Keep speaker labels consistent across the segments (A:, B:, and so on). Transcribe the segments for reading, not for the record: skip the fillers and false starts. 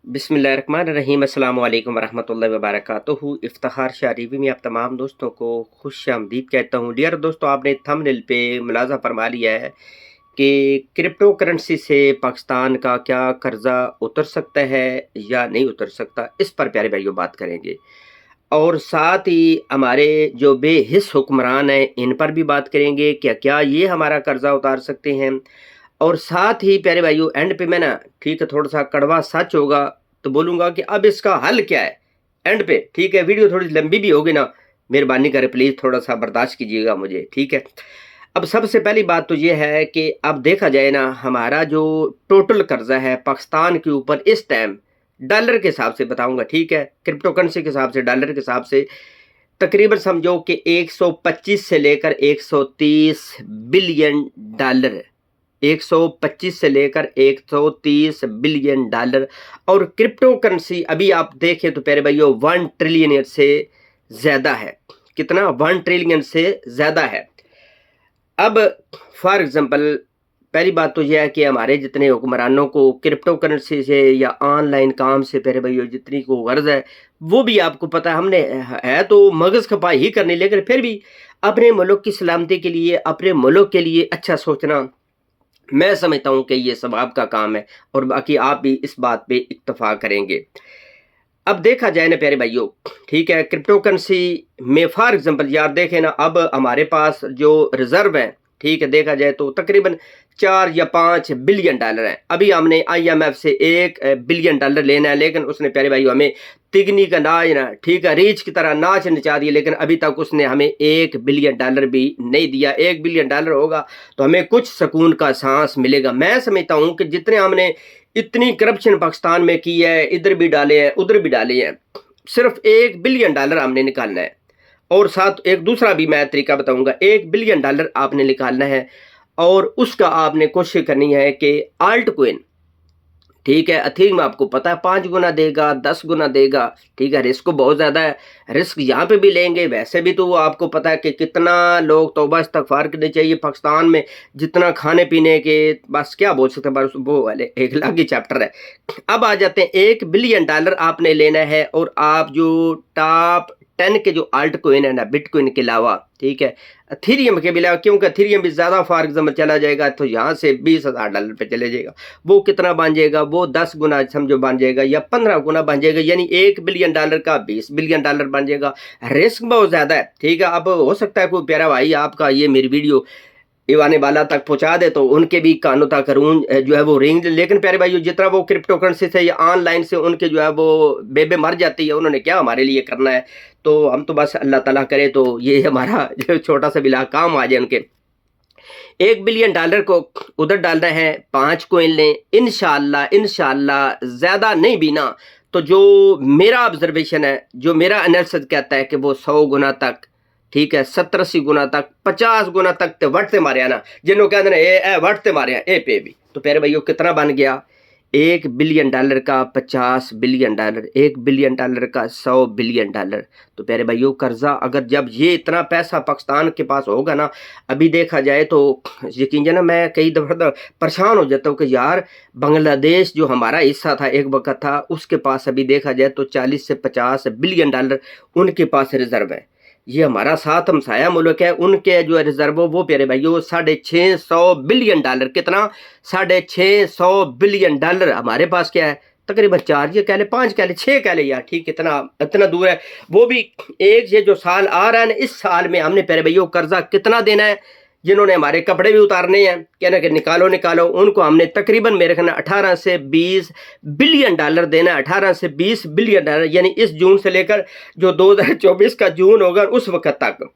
A: बिस्मिल्लाहिर्रहमानिर्रहीम अस्सलाम वालेकुम वरहमतुल्लाहि वबरकातुहू। इफ्तिखार शाह रिव्यू में आप तमाम दोस्तों को खुश आमदीद कहता हूँ। डियर दोस्तों, आपने थंबनेल पे मुलाज़ा फरमा लिया है कि क्रिप्टो करेंसी से पाकिस्तान का क्या कर्जा उतर सकता है या नहीं उतर सकता, इस पर प्यारे भाइयों बात करेंगे। और साथ ही हमारे जो बेहिस हुक्मरान हैं इन पर भी बात करेंगे, क्या क्या ये हमारा कर्जा उतार सकते हैं। और साथ ही प्यारे भाइयों एंड पे मैं ना, ठीक है, थोड़ा सा कड़वा सच होगा तो बोलूँगा कि अब इसका हल क्या है एंड पे। ठीक है, वीडियो थोड़ी लंबी भी होगी ना, मेहरबानी करें प्लीज़ थोड़ा सा बर्दाश्त कीजिएगा मुझे, ठीक है। अब सबसे पहली बात तो ये है कि अब देखा जाए ना, हमारा जो टोटल कर्जा है पाकिस्तान के ऊपर इस टाइम, डॉलर के हिसाब से बताऊंगा, ठीक है, क्रिप्टो करेंसी के हिसाब से, डॉलर के हिसाब से तकरीबन समझो कि 125 से लेकर 130 बिलियन डॉलर है। 125 से लेकर 130 बिलियन डॉलर। और क्रिप्टो करेंसी अभी आप देखें तो प्यारे भाइयों 1 ट्रिलियन से ज़्यादा है। कितना? 1 ट्रिलियन से ज़्यादा है। अब फॉर एग्जांपल पहली बात तो यह है कि हमारे जितने हुक्मरानों को क्रिप्टो करेंसी से या ऑनलाइन काम से प्यारे भाइयों जितनी को गर्ज है, वो भी आपको पता है, हमने है तो मगज खपाई ही करनी, लेकिन फिर भी अपने मुल्क की सलामती के लिए, अपने मुल्क के लिए अच्छा सोचना मैं समझता हूँ कि ये सवाब का काम है। और बाकी आप भी इस बात पे इत्तफाक करेंगे। अब देखा जाए ना प्यारे भाइयों, ठीक है, क्रिप्टो करेंसी में फॉर एग्जांपल यार देखें ना, अब हमारे पास जो रिजर्व है, ठीक है, देखा जाए तो तकरीबन 4 या 5 बिलियन डॉलर है। अभी हमने आईएमएफ से 1 बिलियन डॉलर लेना है, लेकिन उसने प्यारे भाइयों हमें तिगनी का नाच ना, ठीक है, रीछ की तरह नाच नचा दिया, लेकिन अभी तक उसने हमें 1 बिलियन डॉलर भी नहीं दिया। 1 बिलियन डॉलर होगा तो हमें कुछ सुकून का सांस मिलेगा। मैं समझता हूँ कि जितने हमने इतनी करप्शन पाकिस्तान में की है, इधर भी डाले हैं उधर भी डाले हैं, सिर्फ 1 बिलियन डॉलर हमने निकालना है। और साथ एक दूसरा भी मैं तरीका बताऊंगा, 1 बिलियन डॉलर आपने निकालना है और उसका आपने कोशिश करनी है कि आल्ट कोइन, ठीक है, अथीम आपको पता है 5 गुना देगा, 10 गुना देगा, ठीक है, रिस्क बहुत ज़्यादा है। रिस्क यहाँ पे भी लेंगे, वैसे भी तो वो आपको पता है कि कितना लोग तौबा इस्तगफार करनी चाहिए पाकिस्तान में, जितना खाने पीने के बस क्या बोल सकते हैं, बस वो वाले एक अलग ही चैप्टर है। अब आ जाते हैं, 1 बिलियन डॉलर आपने लेना है और आप जो टॉप 10 के जो आल्ट कोइन है ना, बिटकॉइन के अलावा, ठीक है, एथेरियम के भी अलावा, क्योंकि एथेरियम भी ज़्यादा फॉर एग्जाम्पल चला जाएगा तो यहाँ से 20,000 डॉलर पे चले जाएगा। वो कितना बन जाएगा? वो 10 गुना समझो बन जाएगा या 15 गुना बन जाएगा, यानी 1 बिलियन डॉलर का 20 बिलियन डॉलर बन जाएगा। रिस्क बहुत ज़्यादा है, ठीक है। अब हो सकता है कोई प्यारा भाई आपका ये मेरी वीडियो ईवान बाला तक पहुंचा दे तो उनके भी कानों तक रून जो है वो रेंज, लेकिन प्यारे भाई जितना वो क्रिप्टो करेंसी से या ऑनलाइन से उनके जो है वो बेबे मर जाती है, उन्होंने क्या हमारे लिए करना है। तो हम तो बस अल्लाह ताला करे तो ये हमारा जो छोटा सा बिला काम आ जाए उनके। 1 बिलियन डॉलर को उधर डालना है, 5 कोइन लें, इंशाल्लाह इंशाल्लाह ज़्यादा नहीं भी ना तो जो मेरा ऑब्जर्वेशन है, जो मेरा एनालिसिस कहता है कि वो 100 गुना तक, ठीक है, 70-80 गुना तक, 50 गुना तक तो वटते मारे ना, जिन्हों कहते हैं ए वटते मारे ए पे भी। तो प्यारे भाइयों कितना बन गया? 1 बिलियन डॉलर का 50 बिलियन डॉलर, 1 बिलियन डॉलर का 100 बिलियन डॉलर। तो प्यारे भाइयों कर्जा अगर जब ये इतना पैसा पाकिस्तान के पास होगा ना, अभी देखा जाए तो यकीन जाना मैं कई दफ़ा परेशान हो जाता हूँ कि यार बांग्लादेश जो हमारा हिस्सा था एक वक्त था, उसके पास अभी देखा जाए तो 40 से 50 बिलियन डॉलर उनके पास रिजर्व है। ये हमारा साथ हमसाया मुल्क है, उनके जो रिजर्व वो प्यारे भाइयों 650 बिलियन डॉलर। कितना? 650 बिलियन डॉलर। हमारे पास क्या है? तकरीबन 4 ये कह ले, 5 कह ले, 6 कह ले यार, ठीक, इतना दूर है। वो भी एक ये जो साल आ रहा है ना, इस साल में हमने प्यारे भाइयों कर्जा कितना देना है, जिन्होंने हमारे कपड़े भी उतारने हैं, कहना कि निकालो निकालो, उनको हमने तकरीबन मेरे ख्याल 18 से 20 बिलियन डॉलर देना है। 18 से 20 बिलियन डॉलर, यानी इस जून से लेकर जो 2024 का जून होगा उस वक्त तक।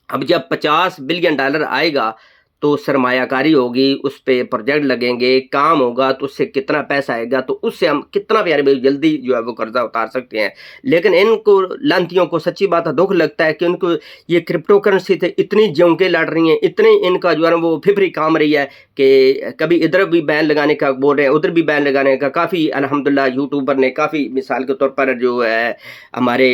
A: अब जब 50 बिलियन डॉलर आएगा तो सरमायाकारी होगी, उस पे प्रोजेक्ट लगेंगे, काम होगा, तो उससे कितना पैसा आएगा, तो उससे हम कितना प्यारे भाई जल्दी जो है वो कर्जा उतार सकते हैं। लेकिन इनको लांतियों को सच्ची बात है दुख लगता है कि उनको ये क्रिप्टो करेंसी से इतनी जंगें लड़ रही हैं, इतनी इनका जो है वो फिफरी काम रही है کہ کبھی ادھر بھی بین لگانے کا بول رہے ہیں، ادھر بھی بین لگانے کا. کافی الحمدللہ یوٹیوبر نے کافی مثال کے طور پر جو ہے ہمارے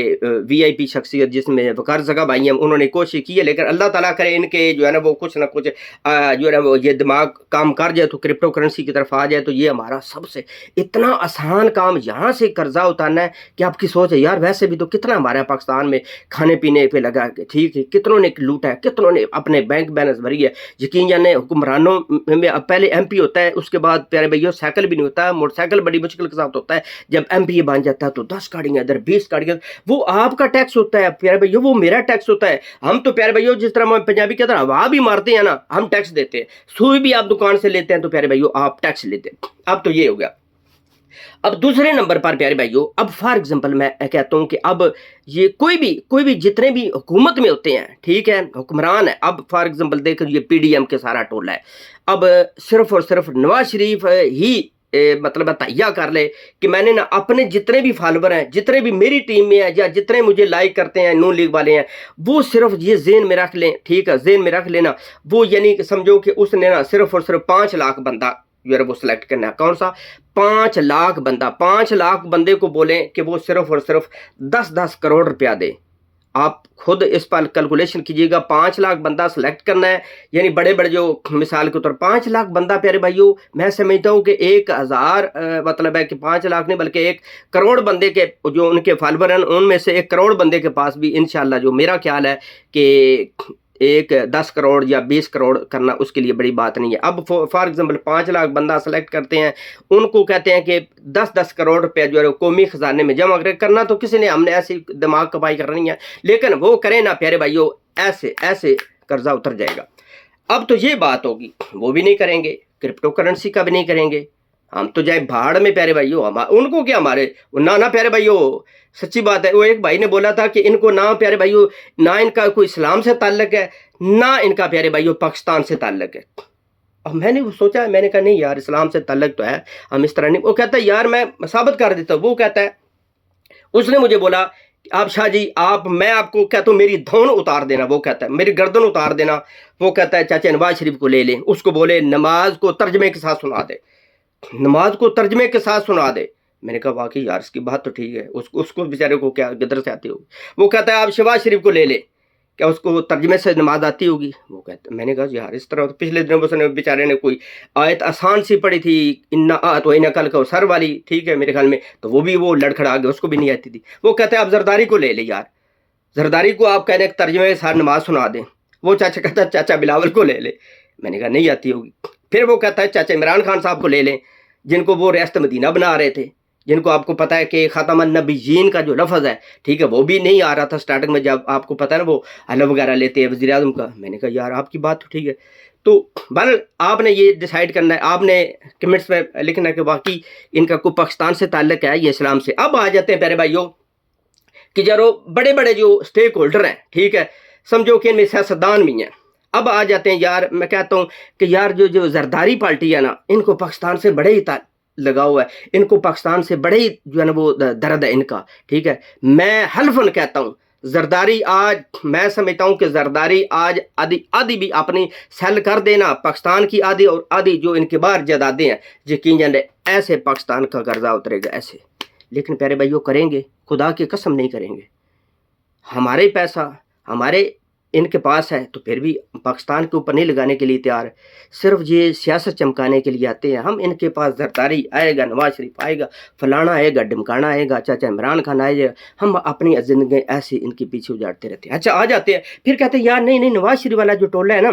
A: وی آئی پی شخصیت جس میں وقار زگا بھائی ہیں، انہوں نے کوشش کی ہے، لیکن اللہ تعالیٰ کرے ان کے جو ہے نا وہ کچھ نہ کچھ جو ہے نا وہ یہ دماغ کام کر جائے تو کرپٹو کرنسی کی طرف آ جائے تو یہ ہمارا سب سے اتنا آسان کام یہاں سے قرضہ اتارنا ہے کہ آپ کی سوچ ہے یار ویسے بھی تو کتنا ہمارا پاکستان میں کھانے پینے پہ لگا کے ٹھیک ہے، کتنوں نے لوٹا ہے، کتنوں نے اپنے بینک بیلنس بھری ہے. یقین جانے حکمرانوں میں اب پہلے ایم پی ہوتا ہے، اس کے بعد پیارے بھائیو سائیکل بھی نہیں ہوتا، موٹر سائیکل بڑی مشکل کے ساتھ ہوتا ہے. جب ایم پی بن جاتا ہے تو 10 گاڑیاں ادھر 20 گاڑیاں، وہ آپ کا ٹیکس ہوتا ہے پیارے بھائیو، وہ میرا ٹیکس ہوتا ہے. ہم تو پیارے بھائیو جس طرح ہم پنجابی کے طرح ہوا بھی مارتے ہیں نا، ہم ٹیکس دیتے ہیں. سوئی بھی آپ دکان سے لیتے ہیں تو پیارے بھائیو آپ ٹیکس لیتے ہیں. اب تو یہ ہو گیا. اب دوسرے نمبر پر پیارے بھائیو، اب فار ایگزامپل میں کہتا ہوں کہ اب یہ کوئی بھی جتنے بھی حکومت میں ہوتے ہیں ٹھیک ہے، حکمران ہے. اب فار ایگزامپل دیکھ یہ پی ڈی ایم کے سارا ٹولہ ہے. اب صرف اور صرف نواز شریف ہی مطلب تہیا کر لے کہ میں نے نا اپنے جتنے بھی فالوور ہیں، جتنے بھی میری ٹیم میں ہیں یا جتنے مجھے لائک کرتے ہیں نون لیگ والے ہیں، وہ صرف یہ ذہن میں رکھ لیں ٹھیک ہے، ذہن میں رکھ لینا. وہ یعنی کہ سمجھو کہ اس نے نا صرف اور صرف 5 لاکھ بندہ جو ہے وہ سلیکٹ کرنا ہے. کون سا 5 لاکھ بندہ؟ 5 لاکھ بندے کو بولیں کہ وہ صرف اور صرف 10 کروڑ روپیہ دے. آپ خود اس پر کیلکولیشن کیجیے گا. 5 لاکھ بندہ سلیکٹ کرنا ہے، یعنی بڑے بڑے جو مثال کے طور 5 لاکھ بندہ پیارے بھائیو، میں سمجھتا ہوں کہ 1000 مطلب ہے کہ 5 لاکھ نہیں بلکہ 1 کروڑ بندے کے جو ان کے فالوور ہیں ان میں سے 1 کروڑ بندے کے پاس بھی انشاءاللہ جو میرا خیال ہے کہ 10 کروڑ یا 20 کروڑ کرنا اس کے لیے بڑی بات نہیں ہے. اب فار ایگزامپل 5 لاکھ بندہ سلیکٹ کرتے ہیں، ان کو کہتے ہیں کہ 10 کروڑ روپے جو ہے قومی خزانے میں جمع کرنا. تو کسی نے ہم نے ایسی دماغ کمائی کرنی ہے، لیکن وہ کریں نا پیارے بھائیو، ایسے قرضہ اتر جائے گا. اب تو یہ بات ہوگی، وہ بھی نہیں کریں گے، کرپٹو کرنسی کا بھی نہیں کریں گے. ہم تو جائیں بھاڑ میں پیارے بھائیو، ان کو کیا ہمارے نہ پیارے بھائیو. سچی بات ہے، وہ ایک بھائی نے بولا تھا کہ ان کو نہ پیارے بھائیو نہ ان کا کوئی اسلام سے تعلق ہے، نہ ان کا پیارے بھائیو پاکستان سے تعلق ہے. اب میں نے سوچا، میں نے کہا نہیں یار اسلام سے تعلق تو ہے، ہم اس طرح نہیں. وہ کہتا ہے یار میں ثابت کر دیتا ہوں. وہ کہتا ہے، اس نے مجھے بولا آپ شاہ جی میں آپ کو کہتا ہوں میری دھون اتار دینا. وہ کہتا ہے میری گردن اتار دینا. وہ کہتا ہے چاچا نواز شریف کو لے لیں، اس کو بولے نماز کو ترجمے کے ساتھ سنا دے، نماز کو ترجمے کے ساتھ سنا دے. میں نے کہا واقعی یار اس کی بات تو ٹھیک ہے، اس کو بیچارے کو کیا گدر سے آتی ہوگی. وہ کہتا ہے آپ شہباز شریف کو لے لیں، کیا اس کو ترجمے سے نماز آتی ہوگی؟ وہ کہتا ہے. میں نے کہا یار اس طرح پچھلے دنوں اس نے بیچارے نے کوئی آیت آسان سی پڑھی تھی، کل کا سر والی ٹھیک ہے میرے خیال میں، تو وہ بھی وہ لڑکھڑا گیا، اس کو بھی نہیں آتی تھی. وہ کہتا ہے آپ زرداری کو لے لیں یار، زرداری کو آپ کہنے ترجمے کے ساتھ نماز سنا دیں. وہ چاچا کہتا ہے چاچا بلاول کو لے لیں. میں نے کہا نہیں آتی ہوگی. پھر وہ کہتا ہے چاچا عمران خان صاحب کو لے لیں، جن کو وہ ریاست مدینہ بنا رہے تھے، جن کو آپ کو پتا ہے کہ خاتم النبیین کا جو لفظ ہے ٹھیک ہے وہ بھی نہیں آ رہا تھا سٹارٹنگ میں، جب آپ کو پتا ہے نا وہ حلف وغیرہ لیتے ہیں وزیر اعظم کا. میں نے کہا یار آپ کی بات تو ٹھیک ہے. تو بہرحال آپ نے یہ ڈیسائیڈ کرنا ہے، آپ نے کمنٹس میں لکھنا ہے کہ واقعی ان کا کوئی پاکستان سے تعلق ہے یا اسلام سے. اب آ جاتے ہیں پیارے بھائیوں کہ یارو بڑے بڑے جو اسٹیک ہولڈر ہیں ٹھیک ہے، سمجھو کہ ان میں سیاستدان بھی ہیں. اب آ جاتے ہیں یار، میں کہتا ہوں کہ یار جو زرداری پارٹی ہے نا، ان کو پاکستان سے بڑے ہی لگا ہوا ہے، ان کو پاکستان سے بڑے ہی جو ہے نا وہ درد ہے ان کا ٹھیک ہے. میں حلفاً کہتا ہوں زرداری آج، میں سمجھتا ہوں کہ زرداری آج آدھی بھی اپنی سیل کر دینا، پاکستان کی آدھی اور آدھی جو ان کے باہر جائیدادیں ہیں، یقین جانے ایسے پاکستان کا قرضہ اترے گا ایسے. لیکن پیارے بھائیوں کریں گے؟ خدا کی قسم نہیں کریں گے. ہمارے پیسہ ہمارے ان کے پاس ہے تو پھر بھی پاکستان کے اوپر نہیں لگانے کے لیے تیار، صرف یہ سیاست چمکانے کے لیے آتے ہیں. ہم ان کے پاس زرداری آئے گا، نواز شریف آئے گا، فلانا آئے گا، ڈمکانا آئے گا، چاچا عمران خان آئے گا، ہم اپنی زندگی ایسے ان کے پیچھے اجاڑتے رہتے ہیں. اچھا آ جاتے ہیں پھر کہتے ہیں یار نہیں نواز شریف والا جو ٹولہ ہے نا،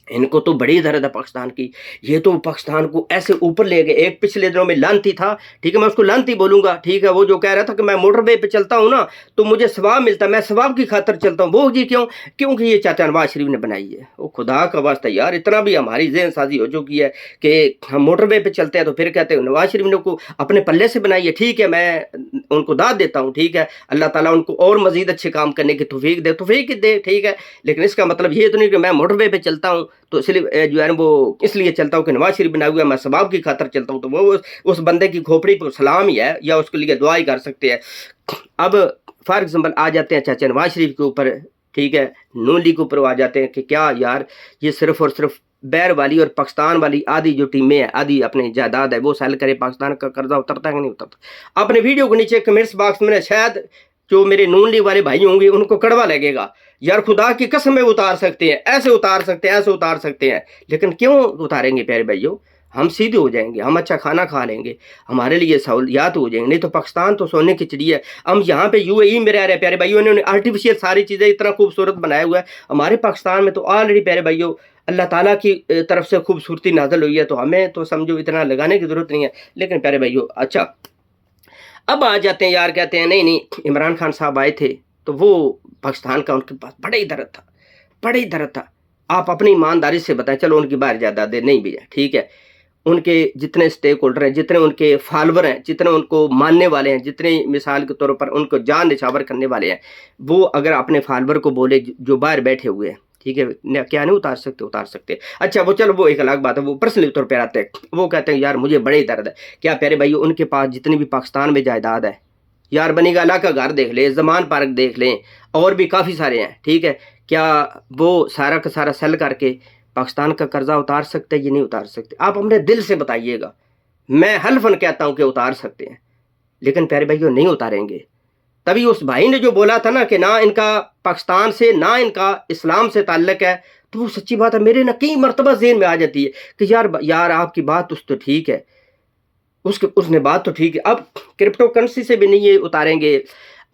A: ان کو تو بڑی درد ہے پاکستان کی، یہ تو پاکستان کو ایسے اوپر لے گئے. ایک پچھلے دنوں میں لانتی تھا ٹھیک ہے، میں اس کو لانتی بولوں گا ٹھیک ہے، وہ جو کہہ رہا تھا کہ میں موٹر وے پہ چلتا ہوں نا تو مجھے ثواب ملتا ہے، میں ثواب کی خاطر چلتا ہوں. وہ جی کیونکہ یہ چاچا نواز شریف نے بنائی ہے. وہ خدا کا واسطہ یار اتنا بھی ہماری ذہن سازی ہو چکی ہے کہ ہم موٹر وے پہ چلتے ہیں تو پھر کہتے ہیں نواز شریف نے کو اپنے پلے سے بنائی ہے. ٹھیک ہے، میں ان کو داد دیتا ہوں ٹھیک ہے، اللہ تعالیٰ ان کو اور مزید اچھے کام کرنے کی توفیق دے ٹھیک ہے. لیکن اس کا مطلب یہ تو نہیں کہ میں موٹر وے پہ چلتا ہوں تو اس لیے جو ہے وہ اس لیے چلتا ہوں کہ نواز شریف بنا ہوا ہے، میں ثواب کی خاطر چلتا ہوں. تو وہ اس بندے کی کھوپڑی پر سلام ہی ہے، یا اس کے لیے دعا ہی کر سکتے ہیں. اب فار ایگزامپل آ جاتے ہیں چاچا نواز شریف کے اوپر ٹھیک ہے، نون لیگ کے اوپر آ جاتے ہیں کہ کیا یار یہ صرف اور صرف बैर वाली और पाकिस्तान वाली आधी जो टीमें हैं, आधी अपनी जायदाद है वो सेल करे, पाकिस्तान का कर्जा उतरता है कि नहीं उतरता। अपने वीडियो के नीचे कमेंट्स बॉक्स में शायद जो मेरे नून लीग वाले भाई होंगे उनको कड़वा लगेगा, यार खुदा की कसम में उतार सकते हैं, ऐसे उतार सकते हैं, ऐसे उतार सकते हैं, लेकिन क्यों उतारेंगे प्यारे भाइयों? हम सीधे हो जाएंगे, हम अच्छा खाना खा लेंगे, हमारे लिए सहूलियात हो जाएंगे। नहीं तो पाकिस्तान तो सोने की चिड़िया है। हम यहाँ पे यूएई में रह रहे हैं प्यारे भाइयों, इन्होंने आर्टिफिशियल सारी चीज़ें इतना खूबसूरत बनाया हुआ है। हमारे पाकिस्तान में तो ऑलरेडी प्यारे भाइयों अल्लाह ताला की तरफ से खूबसूरती नाज़िल हुई है, तो हमें तो समझो इतना लगाने की ज़रूरत नहीं है। लेकिन प्यारे भाइयों अच्छा अब आ जाते हैं यार, कहते हैं नहीं नहीं इमरान खान साहब आए थे तो वो पाकिस्तान का उनके पास बड़ा ही दर्द था, बड़ा ही दर्द था। आप अपनी ईमानदारी से बताएं, चलो उनकी बाहर जायदादें नहीं भी है, ठीक है, उनके जितने स्टेक होल्डर हैं, जितने उनके फॉलोअर हैं, जितने उनको मानने वाले हैं, जितने मिसाल के तौर पर उनको जान निछावर करने वाले हैं, वो अगर अपने फॉलोअर को बोले जो बाहर बैठे हुए हैं, ठीक है, क्या नहीं उतार सकते? उतार सकते। अच्छा वो चलो वो एक अलग बात है, वो पर्सनली तौर पर आते हैं, वो कहते हैं यार मुझे बड़े दर्द है। क्या प्यारे भाई उनके पास जितनी भी पाकिस्तान में जायदाद है, यार बनी गाला का घर देख लें, जमान पार्क देख लें, और भी काफ़ी सारे हैं, ठीक है, क्या वो सारा का सारा सेल करके पाकिस्तान का कर्जा उतार सकते हैं? ये नहीं उतार सकते। आप अपने दिल से बताइएगा, मैं हल्फन कहता हूं कि उतार सकते हैं, लेकिन प्यारे भाइयों नहीं उतारेंगे। तभी उस भाई ने जो बोला था ना कि ना इनका पाकिस्तान से ना इनका इस्लाम से ताल्लुक है, तो वो सच्ची बात है, मेरे ना कई मरतबा ज़हन में आ जाती है कि यार आपकी बात तो ठीक है, उसने बात तो ठीक है। अब क्रिप्टो करेंसी से भी नहीं ये उतारेंगे।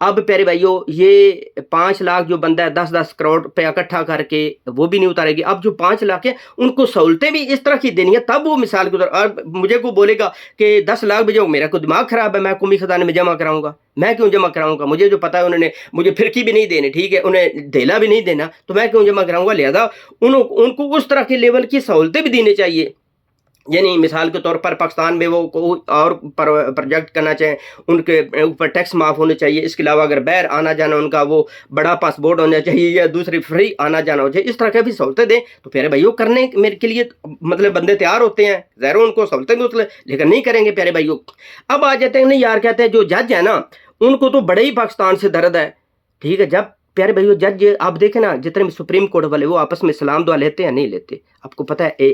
A: अब प्यारे भाइयों ये 5 लाख जो बंदा है 10-10 करोड़ रुपया इकट्ठा करके वो भी नहीं उतारेगी। अब जो 5 लाख है उनको सहूलतें भी इस तरह की देनी है, तब वो मिसाल के तौर और मुझे को बोलेगा कि 10 लाख भी जो मेरा को दिमाग खराब है, मैं कौमी खजाने में जमा कराऊंगा, मैं क्यों जमा कराऊंगा? मुझे जो पता है उन्होंने मुझे फिरकी भी नहीं देनी, ठीक है, उन्हें धेला भी नहीं देना, तो मैं क्यों जमा कराऊंगा? लिहाजा उनको उस तरह के लेवल की सहूलतें भी देनी चाहिए। यानी मिसाल के तौर पर पाकिस्तान में वो कोई और प्रोजेक्ट करना चाहें, उनके ऊपर टैक्स माफ़ होने चाहिए। इसके अलावा अगर बाहर आना जाना उनका वो बड़ा पासपोर्ट होना चाहिए या दूसरी फ्री आना जाना हो चाहिए, इस तरह की भी सहूलतें दें तो प्यारे भाइयों करने मेरे के लिए मतलब बंदे तैयार होते हैं, ज़रूर उनको सहूलतें भी उसले, लेकिन नहीं करेंगे प्यारे भाइयों। अब आ जाते हैं नहीं यार, कहते हैं जो जज है ना उनको तो बड़े ही पाकिस्तान से दर्द है, ठीक है। जब प्यारे भाइयों जज आप देखें ना जितने भी सुप्रीम कोर्ट वाले वो आपस में सलाम दुआ लेते हैं, नहीं लेते, आपको पता है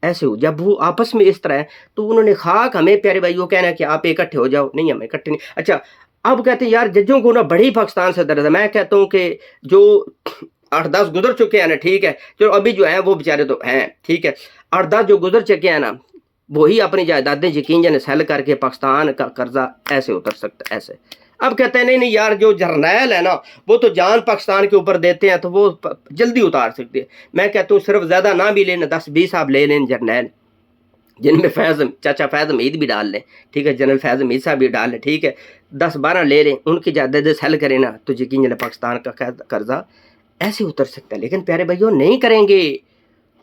A: ऐसे हो। जब वो आपस में इस तरह है तो उन्होंने खाक हमें प्यारे भाइयों कहना कि आप इकट्ठे हो जाओ, नहीं हमें इकट्ठे नहीं। अच्छा अब कहते हैं यार जजों को ना बड़े ही पाकिस्तान से दर्द है। मैं कहता हूँ कि जो 8-10 गुजर चुके हैं ना, ठीक है, जो अभी जो हैं वो बेचारे तो हैं, ठीक है, 8-10 जो गुजर चुके हैं ना वही अपनी जायदादें यकीन जाने सेल करके पाकिस्तान का कर्जा ऐसे उतर सकता है, ऐसे। अब कहते हैं नहीं यार जो जर्नैल है ना वो तो जान पाकिस्तान के ऊपर देते हैं तो वो जल्दी उतार सकते हैं। मैं कहता हूँ सिर्फ ज़्यादा ना भी लेना, 10-20 आप ले लें जर्नैल, जिनमें चाचा फैज़ हमीद भी डाल लें, ठीक है, जनरल फैज़ हमीद साहब भी डाल लें, ठीक है, 10-12 ले लें, उनकी जायदादें सेल करें ना तो यकीन जाने पाकिस्तान का कर्जा ऐसे उतर सकता है। लेकिन प्यारे भाइयों नहीं करेंगे,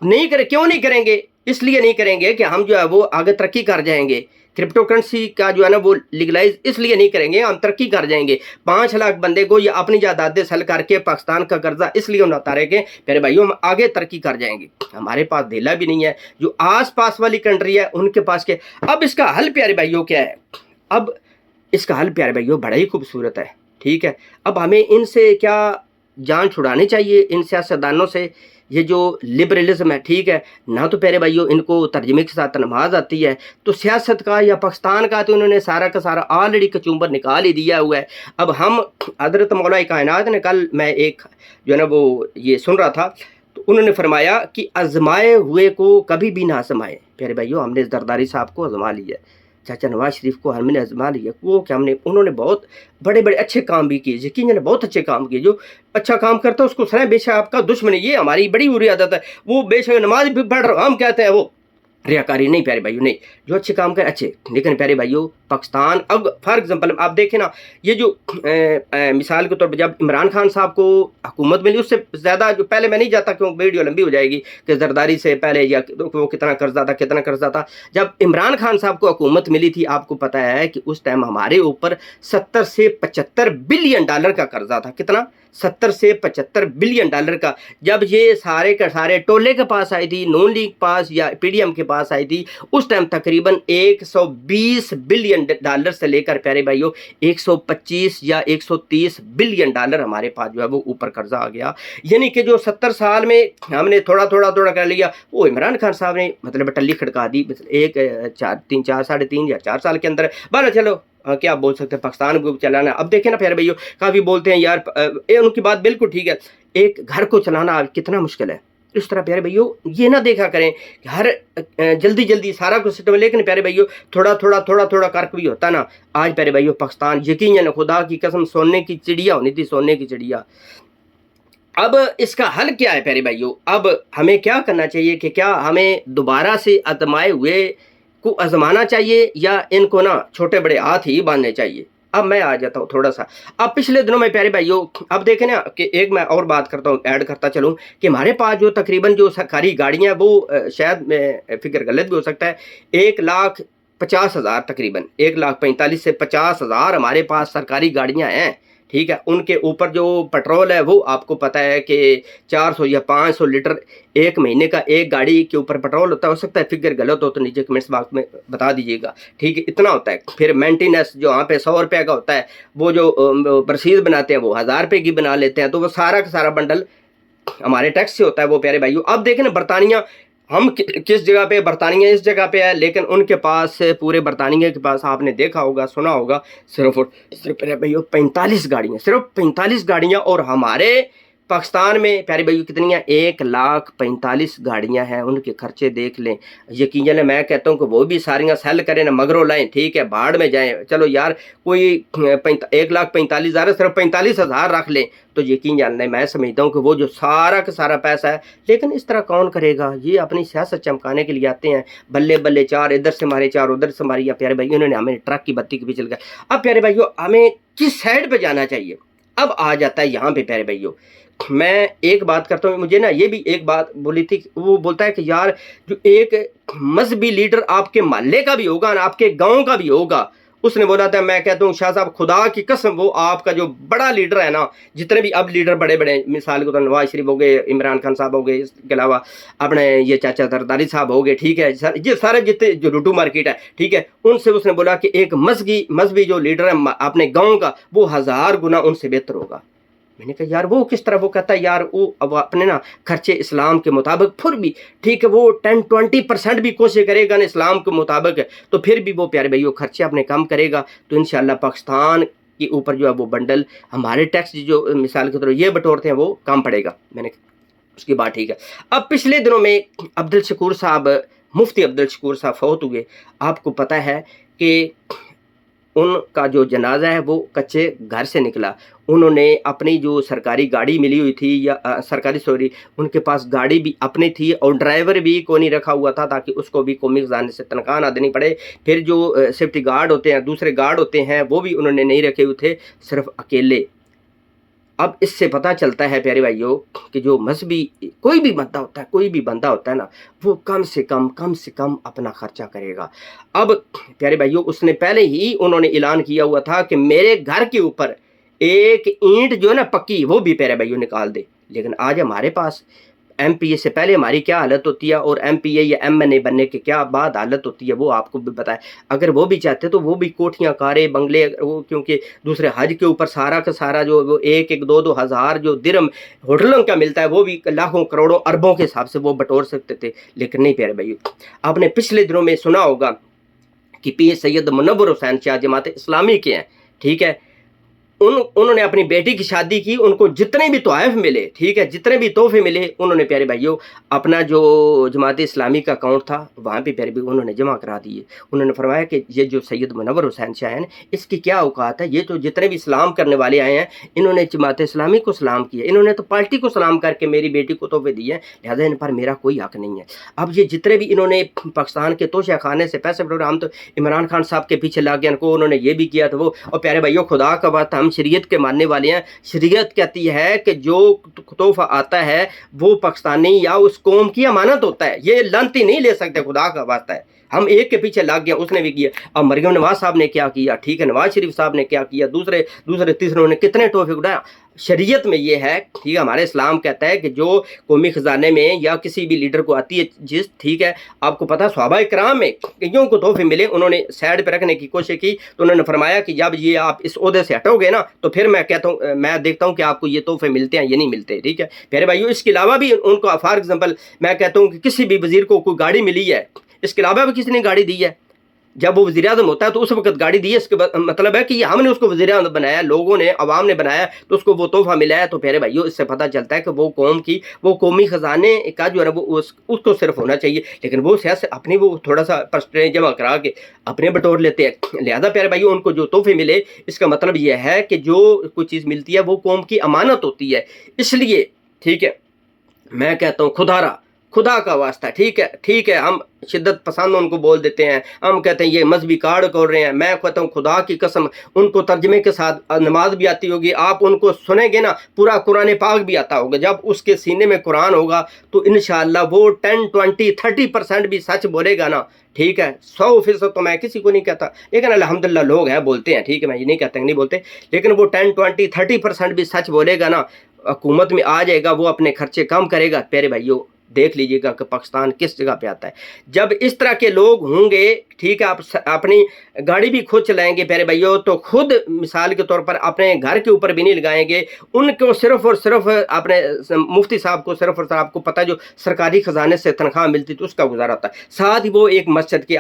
A: नहीं करें। क्यों नहीं करेंगे? इसलिए नहीं करेंगे कि हम जो है वो आगे तरक्की कर जाएंगे। क्रिप्टो करेंसी का जो है ना वो लीगलाइज इसलिए नहीं करेंगे, हम तरक्की कर जाएंगे। 5 लाख बंदे को या अपनी जायदादें सेल करके पाकिस्तान का कर्जा इसलिए हम उतारेंगे मेरे भाइयों हम आगे तरक्की कर जाएंगे। हमारे पास धेला भी नहीं है, जो आस पास वाली कंट्री है उनके पास के। अब इसका हल प्यारे भाइयों क्या है? अब इसका हल प्यारे भाइयों बड़ा ही खूबसूरत है, ठीक है। अब हमें इनसे क्या जान छुड़ानी चाहिए, इन सियासतदानों से। ये जो लिबरलिज्म है, ठीक है ना, तो प्यारे भाइयों इनको तर्जमे के साथ नमाज आती है तो सियासत का या पाकिस्तान का तो उन्होंने सारा का सारा ऑलरेडी कचूम्बर निकाल ही दिया हुआ है। अब हम हज़रत मौला कायनात ने कल मैं एक जो है ना वो ये सुन रहा था तो उन्होंने फरमाया कि आजमाए हुए को कभी भी ना आजमाए। प्यारे भाइयों हमने जरदारी साहब को आजमा लिया, चाचा नवाज शरीफ को हमने आजमा लिया, वो क्या उन्होंने बहुत बड़े बड़े अच्छे काम भी किए, यकीन जाने बहुत अच्छे काम किए। जो अच्छा काम करता है उसको सराय, बेशक आपका दुश्मन है, ये हमारी बड़ी बुरी आदत है। वो बेशक नमाज भी पढ़ रहा, हम कहते हैं वो रियाकारी नहीं प्यारे भाइयों, नहीं, जो अच्छे काम कर अच्छे। लेकिन प्यारे भाइयों पाकिस्तान अब फॉर एग्जांपल आप देखें ना, ये जो मिसाल के तौर पर जब इमरान खान साहब को हुकूमत मिली उससे ज़्यादा जो पहले मैं नहीं जाता क्यों वीडियो लंबी हो जाएगी कि जरदारी से पहले या वो कितना कर्जा था। जब इमरान खान साहब को हुकूमत मिली थी आपको पता है कि उस टाइम हमारे ऊपर 70 से 75 बिलियन डॉलर का कर्जा था। कितना? 70 से 75 बिलियन डॉलर का। जब ये सारे के सारे टोले के पास आई थी, नून लीग पास या पीडीएम के पास पास आई थी उस टाइम तकरीबन 120 बिलियन डॉलर से लेकर प्यारे भाइयों 125 या 130 बिलियन डॉलर हमारे पास जो है वो ऊपर कर्जा आ गया। यानी कि जो 70 साल में हमने थोड़ा थोड़ा कर लिया, वो इमरान खान साहब ने मतलब टल्ली खड़का दी एक 4 साढ़े 3 या 4 साल के अंदर। बारह चलो क्या बोल सकते हैं, पाकिस्तान को चलाना। अब देखें ना प्यारे भाइयों, काफ़ी बोलते हैं यार उनकी बात बिल्कुल ठीक है, एक घर को चलाना कितना मुश्किल है। इस तरह प्यारे भाइयों ये ना देखा करें कि हर जल्दी सारा कुछ सिस्टम, लेकिन प्यारे भाइयों थोड़ा करके भी होता ना। आज प्यारे भाइयों पाकिस्तान यकीनन खुदा की कसम सोने की चिड़िया होनी थी, सोने की चिड़िया। अब इसका हल क्या है प्यारे भाइयों? अब हमें क्या करना चाहिए कि क्या हमें दोबारा से आजमाए हुए को आजमाना चाहिए या इनको ना छोटे बड़े हाथ ही बांधने चाहिए? अब मैं आ जाता हूँ थोड़ा सा। अब पिछले दिनों में प्यारे भाइयों अब देखें ना कि एक मैं और बात करता हूँ, ऐड करता चलूँ कि हमारे पास जो तकरीबन जो सरकारी गाड़ियाँ वो शायद फिक्र गलत भी हो सकता है, 1,50,000 तकरीबन 1,45,000 से 50,000 हमारे पास सरकारी गाड़ियाँ हैं। ठीक है, उनके ऊपर जो पेट्रोल है वो आपको पता है कि 400 या 500 लीटर एक महीने का एक गाड़ी के ऊपर पेट्रोल होता है। हो सकता है फिगर गलत हो तो नीचे कमेंट्स बॉक्स में बता दीजिएगा। ठीक है, इतना होता है। फिर मेंटेनेंस जो वहाँ पे 100 रुपये का होता है, वो जो रसीद बनाते हैं वो 1000 रुपये की बना लेते हैं, तो वो सारा का सारा बंडल हमारे टैक्स से होता है वो प्यारे भाइयों। अब देखें ना बरतानिया, हम किस जगह पे, बरतानिया इस जगह पे है, लेकिन उनके पास पूरे बरतानिया के पास आपने देखा होगा सुना होगा सिर्फ प्यारे भाइयों 45 गाड़ियाँ, सिर्फ 45 गाड़ियाँ। और हमारे पाकिस्तान में प्यारे भाइयों कितनी हैं? 1,45,000 गाड़ियाँ हैं। उनके खर्चे देख लें, यकीनन मैं कहता हूँ कि वो भी सारियाँ सेल करें ना, मगरों लाएँ, ठीक है, भाड़ में जाएँ। चलो यार कोई 1,45,000 सिर्फ 45,000 रख लें तो यकीन जानना मैं समझता हूँ कि वो जो सारा का सारा पैसा है, लेकिन इस तरह कौन करेगा? ये अपनी सियासत चमकाने के लिए आते हैं, बल्ले बल्ले 4 इधर से मारे 4 उधर से मारी। या प्यारे भाई उन्होंने हमें ट्रक की बत्ती के पीछे लगा। अब प्यारे भाइयों हमें किस साइड पे जाना चाहिए? अब आ जाता है यहाँ पे प्यारे भाइयों, मैं एक बात करता हूँ। मुझे ना ये भी एक बात बोली थी, वो बोलता है कि यार जो एक मजहबी लीडर आपके मोहल्ले का भी होगा ना, आपके गांव का भी होगा, उसने बोला था, मैं कहता हूँ शाह साहब खुदा की कसम वो आपका जो बड़ा लीडर है ना, जितने भी अब लीडर बड़े बड़े मिसाल को तो नवाज शरीफ हो गए, इमरान खान साहब हो गए, इसके अलावा अपने ये चाचा जरदारी साहब हो गए, ठीक है, ये सारे जितने जो लुटू मार्केट है, ठीक है, उनसे उसने बोला कि एक मजहबी जो लीडर है अपने गाँव का, वो 1000 गुना उनसे बेहतर होगा। मैंने कहा यार वो किस तरह? वो कहता है यार वो अब अपने ना खर्चे इस्लाम के मुताबिक फिर भी ठीक है, वो 10-20% भी कोशिश करेगा ना इस्लाम के मुताबिक, तो फिर भी वो प्यारे भाइयों खर्चे अपने कम करेगा, तो इंशाल्लाह पाकिस्तान के ऊपर जो है वो बंडल हमारे टैक्स जो मिसाल के तौर ये बटोरते हैं वो कम पड़ेगा। मैंने उसकी बात ठीक है। अब पिछले दिनों में अब्दुल शकूर साहब, मुफ्ती अब्दुल शकूर साहब फौत हुए। आपको पता है कि उनका जो जनाजा है वो कच्चे घर से निकला। उन्होंने अपनी जो सरकारी गाड़ी मिली हुई थी या उनके पास गाड़ी भी अपनी थी और ड्राइवर भी को नहीं रखा हुआ था ताकि उसको भी कोई खजाने से तनख्वाह ना देनी पड़े। फिर जो सेफ्टी गार्ड होते हैं, दूसरे गार्ड होते हैं, वो भी उन्होंने नहीं रखे हुए थे, सिर्फ अकेले। अब इससे पता चलता है प्यारे भाइयों कि जो मजहबी कोई भी बंदा होता है ना, वो कम से कम अपना खर्चा करेगा। अब प्यारे भाइयों उसने पहले ही उन्होंने ऐलान किया हुआ था कि मेरे घर के ऊपर एक ईंट जो है ना पक्की, वो भी प्यारे भाइयों निकाल दे। लेकिन आज हमारे पास MPA से पहले हमारी क्या हालत होती है और MPA या MNA बनने के क्या बाद हालत होती है वो आपको भी पता है। अगर वो भी चाहते तो वो भी कोठियाँ, कारें, बंगले, वो क्योंकि दूसरे हज के ऊपर सारा का सारा जो वो 1-1, 2-2 हज़ार जो दिरहम होटलों का मिलता है वो भी लाखों करोड़ों अरबों के हिसाब से वो बटोर सकते थे, लेकिन नहीं प्यारे भाइयों। आपने पिछले दिनों में सुना होगा कि पीर सैयद मुनव्वर हुसैन शाह जमात इस्लामी के हैं, ठीक है, उन्होंने अपनी बेटी की शादी की, उनको जितने भी तोहफ़े मिले, ठीक है, जितने भी तोहफे मिले, उन्होंने प्यारे भाइयों अपना जो जमात इस्लामी का अकाउंट था वहाँ पे प्यारे भाई उन्होंने जमा करा दिए। उन्होंने फरमाया कि ये जो सैयद मुनव्वर हुसैन शाह हैं इसकी क्या औकात है, ये तो जितने भी सलाम करने वाले आए हैं इन्होंने जमात इस्लामी को सलाम किया, इन्होंने तो पार्टी को सलाम करके मेरी बेटी को तोहफे दिए हैं, लिहाजा इन पर मेरा कोई हक नहीं है। अब ये जितने भी इन्होंने पाकिस्तान के तोशा खाने से पैसे हम तो इमरान खान साहब के पीछे लग गए, इनको उन्होंने ये भी किया था वो। और प्यारे भाइयों खुदा का बात, हम शरीयत के मानने वाले हैं। शरीयत कहती है कि जो तोहफा आता है वो पाकिस्तानी या उस कौम की अमानत होता है, ये लानती नहीं ले सकते, खुदा का वास्ता है। हम एक के पीछे लग गया, उसने भी किया। अब मरियम नवाज साहब ने क्या किया, ठीक है, नवाज शरीफ साहब ने क्या किया, दूसरे तीसरों ने कितने तोहफे उठाया। शरीयत में ये है, ठीक है, हमारे इस्लाम कहता है कि जो कौमी ख़जाने में या किसी भी लीडर को आती है जिस, ठीक है, आपको पता सहाबा इकराम में कईयों को तोहफे मिले, उन्होंने साइड पे रखने की कोशिश की, तो उन्होंने फरमाया कि जब ये आप इस ओहदे से हटोगे ना तो फिर मैं कहता हूँ, मैं देखता हूँ कि आपको ये तोहफे मिलते हैं, ये नहीं मिलते, ठीक है प्यारे भाइयों। इसके अलावा भी उनको फॉर एग्जाम्पल मैं कहता हूँ कि किसी भी वजीर को कोई गाड़ी मिली है, इसके अलावा भी किसी ने गाड़ी दी है, जब वो वज़ीर आज़म होता है तो उस वक्त गाड़ी दी है, इसके मतलब है कि हमने उसको वज़ीर आज़म बनाया, लोगों ने, अवाम ने बनाया, तो उसको वो तोहफा मिला है। तो प्यारे भाइयों, इससे पता चलता है कि वो कौम की, वो कौमी ख़जाने का जो है वो उसको सिर्फ होना चाहिए, लेकिन वो सियासत अपनी वो थोड़ा सा परसेंटेज जमा करा के अपने बटोर लेते हैं। लिहाजा प्यारे भाइयों, उनको जो तोहफे मिले, इसका मतलब ये है कि जो कोई चीज़ मिलती है वो कौम की अमानत होती है। इसलिए ठीक है, मैं कहता हूँ खुदा का वास्ता, ठीक है, हम शिद्दत पसंद उनको बोल देते हैं, हम कहते हैं ये मजहबी कार्ड खोल रहे हैं। मैं कहता हूँ खुदा की कसम, उनको तर्जमे के साथ नमाज भी आती होगी, आप उनको सुनेंगे ना, पूरा कुरान पाक भी आता होगा। जब उसके सीने में कुरान होगा तो इंशाअल्लाह वो 10, 20, 30% भी सच बोलेगा ना, ठीक है, 100% तो मैं किसी को नहीं कहता, लेकिन अल्हम्दुलिल्लाह लोग हैं बोलते हैं, ठीक है, मैं ये नहीं कहता नहीं बोलते, लेकिन वो 10, 20, 30% भी सच बोलेगा ना, हुकूमत में आ जाएगा, वो अपने खर्चे कम करेगा। प्यारे भाइयों, देख लीजिएगा कि पाकिस्तान किस जगह पे आता है जब इस तरह के लोग होंगे, ठीक है, आप अपनी गाड़ी भी खुद चलाएंगे प्यारे भाइयों, तो खुद मिसाल के तौर पर अपने घर के ऊपर भी नहीं लगाएंगे, उनको सिर्फ और सिर्फ अपने मुफ्ती साहब को सिर्फ और सिर्फ, आपको पता है जो सरकारी खजाने से तनख्वाह मिलती तो उसका गुजारा होता है। साथ ही वो एक मस्जिद के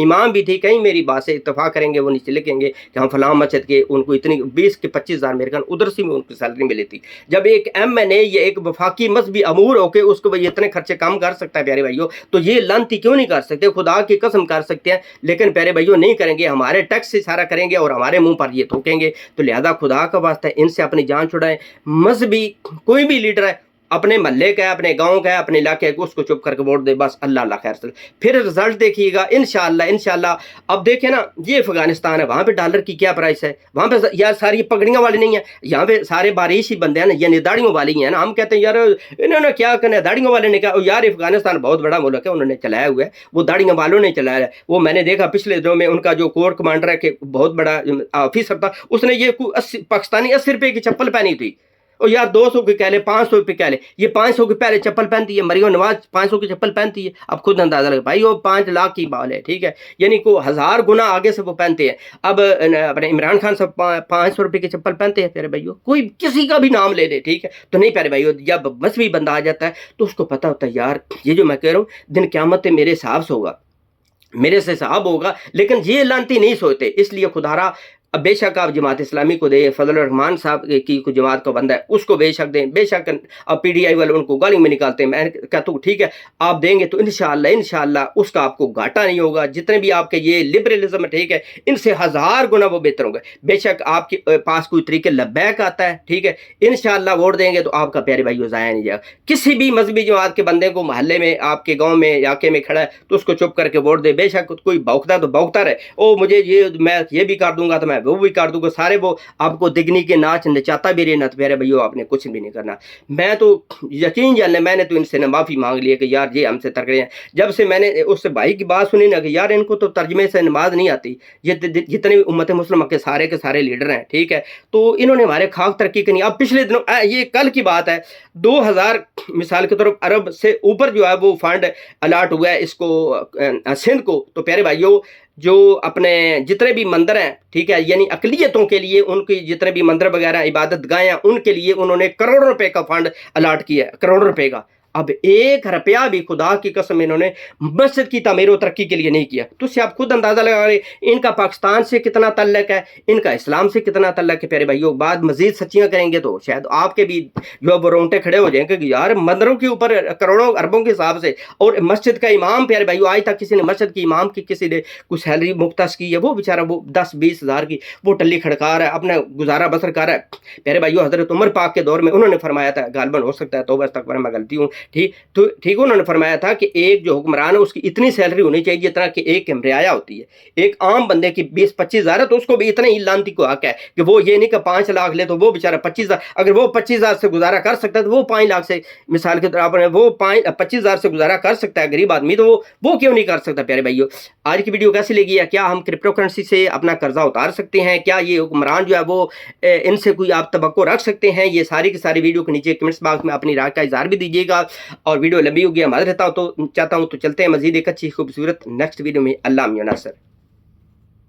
A: इमाम भी थे, कहीं मेरी बात से इत्तफाक करेंगे, वो नीचे लिखेंगे कि हम फलां मस्जिद के, उनको इतनी 20 के 25,000 मेरे ख्याल उधर से भी उनकी सैलरी मिली थी। जब एक MNA या एक वफाकी मजहबी अमूर होकर उसको ये इतने खर्चे कम कर सकता है प्यारे भाइयों, तो ये लानती क्यों नहीं कर सकते? खुदा की कसम कर सकते हैं, लेकिन प्यारे भाइयों नहीं करेंगे, हमारे टैक्स से सारा करेंगे और हमारे मुंह पर ये थूकेंगे। तो लिहाजा खुदा का वास्ता है, इनसे अपनी जान छुड़ाएं। मजहबी कोई भी लीडर है, अपने महल्ले का है, अपने गांव का है, अपने इलाके का, उसको चुप करके वोट दे, बस अल्लाह अल्लाह खैर से। फिर रिजल्ट देखिएगा इंशाअल्लाह। अब देखें ना, ये अफगानिस्तान है, वहाँ पे डॉलर की क्या प्राइस है, वहाँ पे यार सारी पगड़ियाँ वाले नहीं है, यहाँ पे सारे बारिश ही बंदे हैं ना, यानी दाढ़ियों वाली हैं ना। हम कहते हैं यार इन्होंने क्या करना है, दाढ़ियों वाले ने कहा, यार अफगानिस्तान बहुत बड़ा मुल्क है, उन्होंने चलाया हुआ है, वो दाढ़ियों वालों ने चलाया है। वो मैंने देखा पिछले दिनों में उनका जो कोर कमांडर है कि बहुत बड़ा ऑफिसर था, उसने ये पाकिस्तानी 80 रुपये की चप्पल पहनी थी। और यार 200 की कह ले, 500 की कह ले, ये 500 की पहले चप्पल पहनती है, मरियम नवाज 500 की चप्पल पहनती है। अब खुद अंदाजा लगे भाई, वो 5 लाख की बाल है, ठीक है, यानी को 1000 गुना आगे से वो पहनते हैं। अब अपने इमरान खान सब 500 रुपये की चप्पल पहनते हैं प्यारे भाइयों, कोई किसी का भी नाम ले दे, ठीक है। तो नहीं प्यारे भाइयों, जब मजहबी बंदा आ जाता है तो उसको पता होता है यार ये जो मैं कह रहा हूँ दिन क़यामत मेरे हिसाब से होगा, मेरे से हिसाब होगा, लेकिन ये लानती नहीं सोचते। इसलिए खुदारा अब बेशक आप जमात इस्लामी को दे, फजल रहमान साहब की जमात का बंदा है उसको बेशक दें, बेशक अब PDI वाले उनको गाली में निकालते हैं, मैं कहता हूँ ठीक है आप देंगे तो इंशाअल्लाह उसका आपको घाटा नहीं होगा। जितने भी आपके ये लिबरलिज्म है, ठीक है, इनसे 1000 गुना वो बेहतर होंगे। बेशक आपके पास कोई तरीके लब्बैक आता है, ठीक है, इंशाअल्लाह वोट देंगे तो आपका प्यारे भाइयों ज़ाया नहीं जाएगा। किसी भी मजहबी जमात के बंदे को मोहल्ले में, आपके गाँव में, इलाके में खड़ा है तो उसको चुप करके वोट दे। बेशक कोई भौंकता तो भौंकता रहे, ओ मुझे ये, मैं ये भी कर दूंगा तो मैं वो भी कर दूंगा, सारे वो आपको दिगनी के नाच नचाता भी रहना। तो प्यारे भैया आपने कुछ भी नहीं करना। मैं तो यकीन जाने, मैंने तो इनसे ना माफ़ी मांग ली है कि यार ये हमसे तक रहे हैं। जब से मैंने उससे भाई की बात सुनी ना कि यार इनको तो तर्जमे से नमाज नहीं आती, ये जितने भी उम्मत मुस्लिम के सारे लीडर हैं, ठीक है, तो इन्होंने हमारे खाक तरक्की करनी। अब पिछले दिनों ये कल की बात है, 2000 मिसाल के तौर पर अरब से ऊपर जो है वो फंड अलाट हुआ है इसको सिंध को। तो प्यारे भाइयों जो अपने जितने भी मंदिर हैं, ठीक है, यानी अकलियतों के लिए उनकी जितने भी मंदिर वगैरह इबादत गाहें हैं उनके लिए उन्होंने करोड़ों रुपए का फंड अलाट किया है, करोड़ों रुपए का। अब 1 रुपया भी खुदा की कसम इन्होंने मस्जिद की तामीर और तरक्की के लिए नहीं किया। तो उससे आप खुद अंदाजा लगा रहे इनका पाकिस्तान से कितना तल्लक है, इनका इस्लाम से कितना तल्लक है। प्यारे भाइयों बाद मजीद सच्चियाँ करेंगे तो शायद आपके भी जो रोंगटे खड़े हो जाएंगे कि यार मंदिरों के ऊपर करोड़ों अरबों के हिसाब से, और मस्जिद का इमाम, प्यारे भाइयों आज तक किसी ने मस्जिद की इमाम की किसी ने कुछ सैलरी मुख्तस की है? वो बेचारा वो 10-20 हज़ार की वो टल्ली खड़का रहा है, अपना गुजारा बसर कर रहा है। प्यारे भाइयों हज़रत उमर पाक के दौर में उन्होंने फरमाया था, गालबन हो सकता है तो बस तक मैं गलती हूँ, ठीक उन्होंने फरमाया था कि एक जो हुक्मरान है उसकी इतनी सैलरी होनी चाहिए जितना कि एक रियाया होती है। एक आम बंदे की 20-25 हज़ार है तो उसको भी इतना ही लानती को हक है कि वो ये नहीं कि 5 लाख ले तो वो बेचारा 25,000, अगर वो 25,000 से गुजारा कर सकता है तो वो 5 लाख से, मिसाल के तौर पर वो 25,000 से गुजारा कर सकता है गरीब आदमी, तो वो क्यों नहीं कर सकता। प्यारे भाइयों, आज की वीडियो कैसी लगी है? क्या हम क्रिप्टो करेंसी से अपना कर्जा उतार सकते हैं? क्या ये हुक्मरान जो है वो इनसे कोई आप तवक्को रख सकते हैं? ये सारी की सारी वीडियो के नीचे कमेंट्स बॉक्स में अपनी राय का इजहार भी दीजिएगा। और वीडियो लंबी होगी, हमारा रहता हूँ तो चाहता हूँ तो चलते हैं मजीद एक अच्छी खूबसूरत नेक्स्ट वीडियो में। अल्लाह नासर।